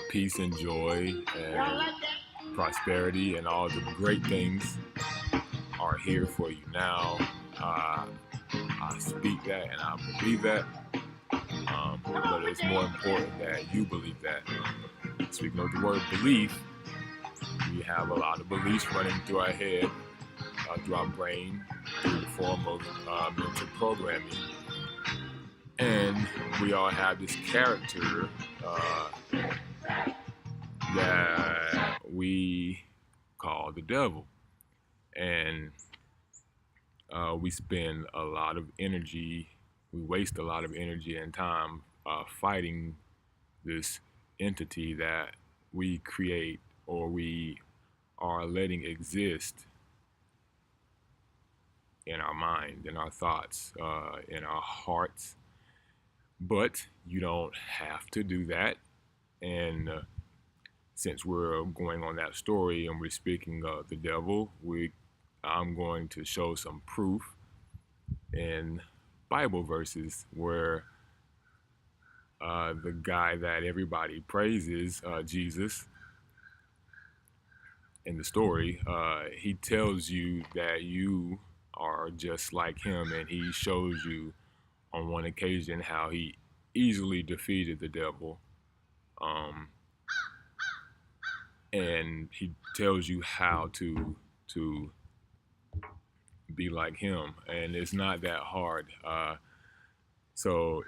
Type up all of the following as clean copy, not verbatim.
Peace and joy and prosperity and all the great things are here for you now. I speak that and I believe that, but it's more important that you believe that. Speaking of the word belief, we have a lot of beliefs running through our head, through our brain, through the form of mental programming. And we all have this character that we call the devil. And we spend a lot of energy, we waste a lot of energy and time fighting this entity that we create or we are letting exist in our mind, in our thoughts, in our hearts. But you don't have to do that. And since we're going on that story and we're speaking of the devil, I'm going to show some proof in Bible verses where the guy that everybody praises, Jesus, in the story, he tells you that you are just like him, and he shows you on one occasion how he easily defeated the devil. And he tells you how to be like him, and it's not that hard. So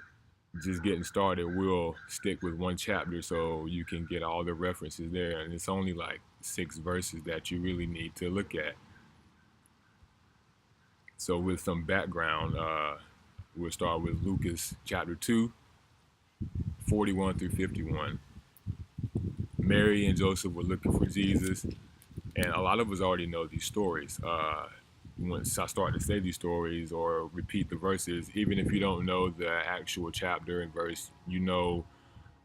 just getting started, we'll stick with one chapter so you can get all the references there, and it's only like 6 verses that you really need to look at. So with some background, we'll start with Lucas chapter 2, 41 through 51. Mary and Joseph were looking for Jesus, and a lot of us already know these stories. Once I start to say these stories or repeat the verses, even if you don't know the actual chapter and verse, you know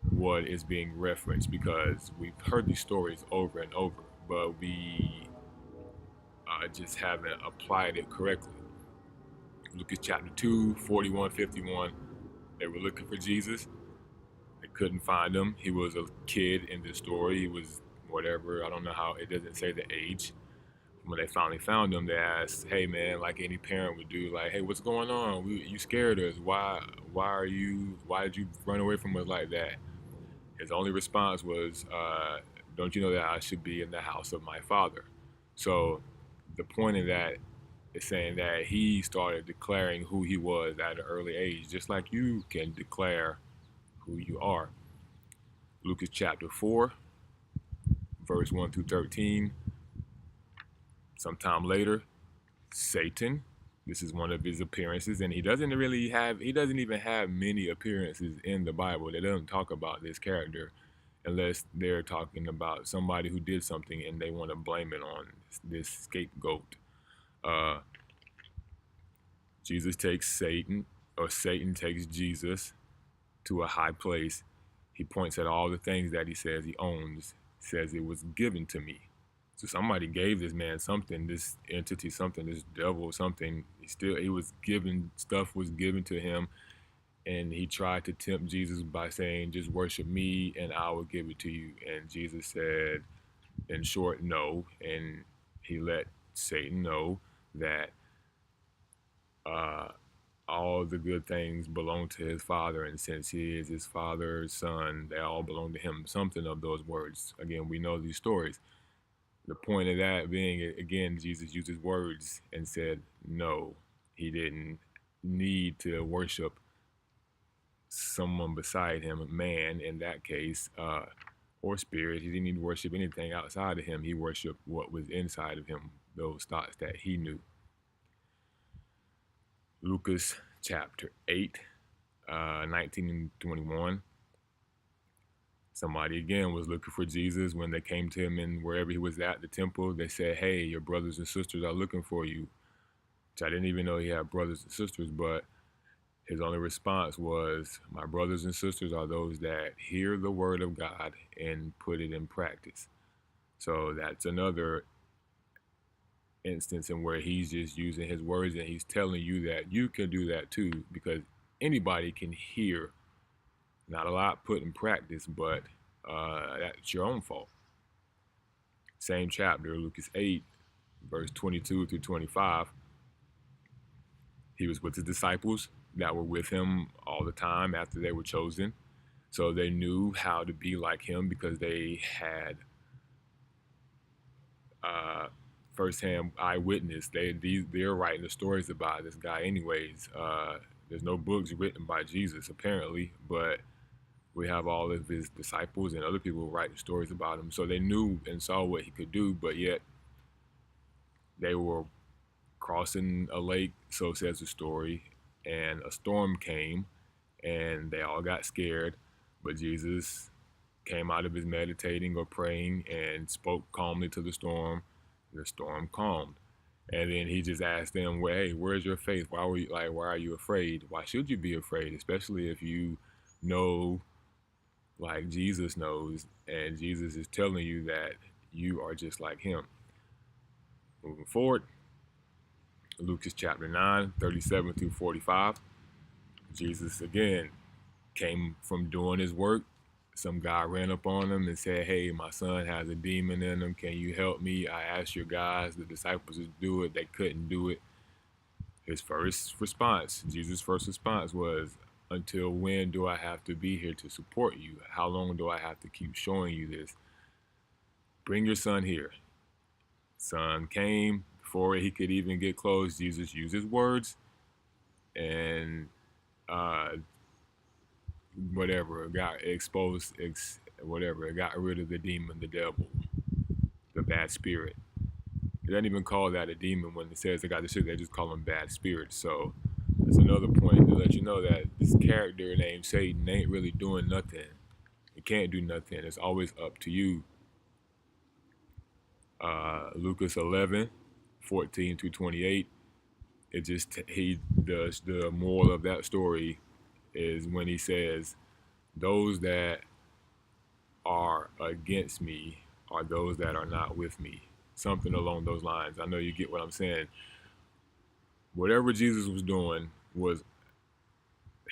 what is being referenced because we've heard these stories over and over, but we just haven't applied it correctly. Lucas chapter 2, 41, 51. They were looking for Jesus. They couldn't find him. He was a kid in this story. He was whatever. I don't know how. It doesn't say the age. When they finally found him, they asked, "Hey man, like any parent would do, like, hey, what's going on? You scared us. Why did you run away from us like that?" His only response was, "Don't you know that I should be in the house of my father?" So the point of that is saying that he started declaring who he was at an early age, just like you can declare who you are. Lucas chapter 4, verse 1 through 13. Sometime later, Satan, this is one of his appearances, and he doesn't even have many appearances in the Bible. They don't talk about this character unless they're talking about somebody who did something and they want to blame it on this scapegoat. Jesus takes Satan, or Satan takes Jesus to a high place. He points at all the things that he says he owns, says it was given to me. So somebody gave this man something, this entity something, this devil something. Stuff was given to him, and he tried to tempt Jesus by saying, just worship me and I will give it to you. And Jesus said, in short, no. And he let Satan know that all the good things belong to his father, and since he is his father's son, they all belong to him. Something of those words. Again, we know these stories. The point of that being, again, Jesus used his words and said, no, he didn't need to worship someone beside him, a man in that case, or spirit. He didn't need to worship anything outside of him. He worshiped what was inside of him, those thoughts that he knew. Lucas chapter 8, 19 and 21. Somebody again was looking for Jesus. When they came to him in wherever he was at, the temple, they said, hey, your brothers and sisters are looking for you. Which I didn't even know he had brothers and sisters, but his only response was, my brothers and sisters are those that hear the word of God and put it in practice. So that's another instance in where he's just using his words and he's telling you that you can do that too, because anybody can hear. Not a lot put in practice, but that's your own fault. Same chapter, Lucas 8, verse 22 through 25. He was with his disciples that were with him all the time after they were chosen. So they knew how to be like him because they had firsthand eyewitness. They're writing the stories about this guy anyways. There's no books written by Jesus apparently, but we have all of his disciples and other people writing stories about him. So they knew and saw what he could do, but yet they were crossing a lake, so says the story, and a storm came and they all got scared. But Jesus came out of his meditating or praying and spoke calmly to the storm. The storm calmed. And then he just asked them, well, hey, where's your faith? Why are you afraid? Why should you be afraid? Especially if you know, like Jesus knows, and Jesus is telling you that you are just like him. Moving forward, Lucas chapter 9, 37 through 45. Jesus again came from doing his work. Some guy ran up on him and said, hey, my son has a demon in him. Can you help me? I asked your guys, the disciples, to do it. They couldn't do it. Jesus' first response was, until when do I have to be here to support you? How long do I have to keep showing you this? Bring your son here. Son came. Before he could even get close, Jesus used his words and got exposed, it got rid of the demon, the devil, the bad spirit. They don't even call that a demon when it says they got the shit, they just call them bad spirits. So that's another point to let you know that this character named Satan ain't really doing nothing. He can't do nothing. It's always up to you. Lucas 11, 14 through 28. The moral of that story is when he says, those that are against me are those that are not with me. Something along those lines. I know you get what I'm saying. Whatever Jesus was doing was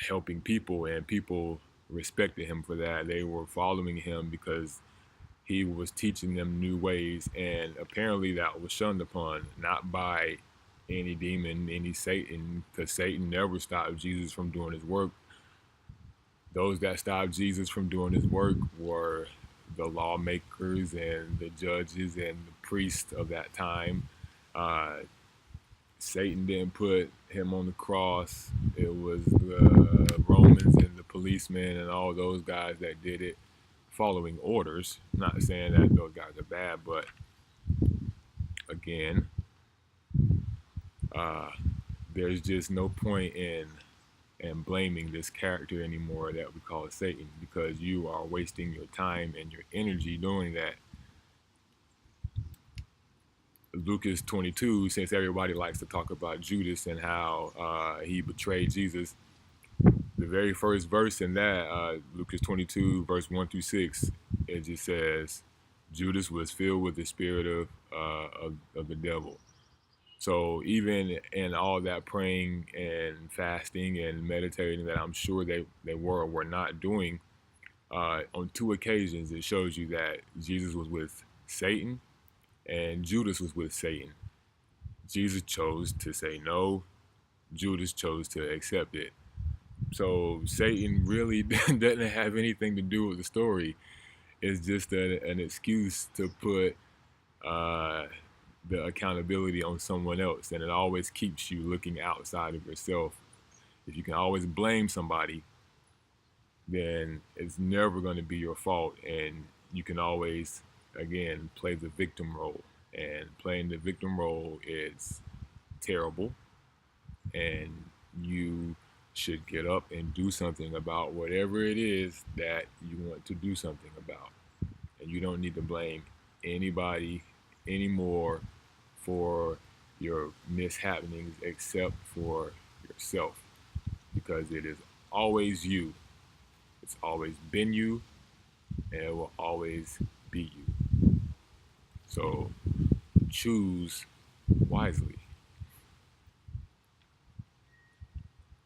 helping people, and people respected him for that. They were following him because he was teaching them new ways, and apparently that was shunned upon, not by any demon, any Satan, because Satan never stopped Jesus from doing his work. Those that stopped Jesus from doing his work were the lawmakers and the judges and the priests of that time. Satan didn't put him on the cross. It was the Romans and the policemen and all those guys that did it following orders. I'm not saying that those guys are bad, but again, there's just no point in blaming this character anymore that we call Satan, because you are wasting your time and your energy doing that. Lucas 22, since everybody likes to talk about Judas and how he betrayed Jesus, the very first verse in that, Lucas 22, verse 1 through 6, it just says, Judas was filled with the spirit of the devil. So even in all that praying and fasting and meditating that I'm sure they were or were not doing, on 2 occasions it shows you that Jesus was with Satan and Judas was with Satan. Jesus chose to say no. Judas chose to accept it. So Satan really doesn't have anything to do with the story. It's just an excuse to put the accountability on someone else, and it always keeps you looking outside of yourself. If you can always blame somebody, then it's never going to be your fault, and you can always, again, play the victim role. And playing the victim role is terrible, and you should get up and do something about whatever it is that you want to do something about. And you don't need to blame anybody anymore for your mishappenings except for yourself, because it is always you. It's always been you, and it will always be you. So choose wisely.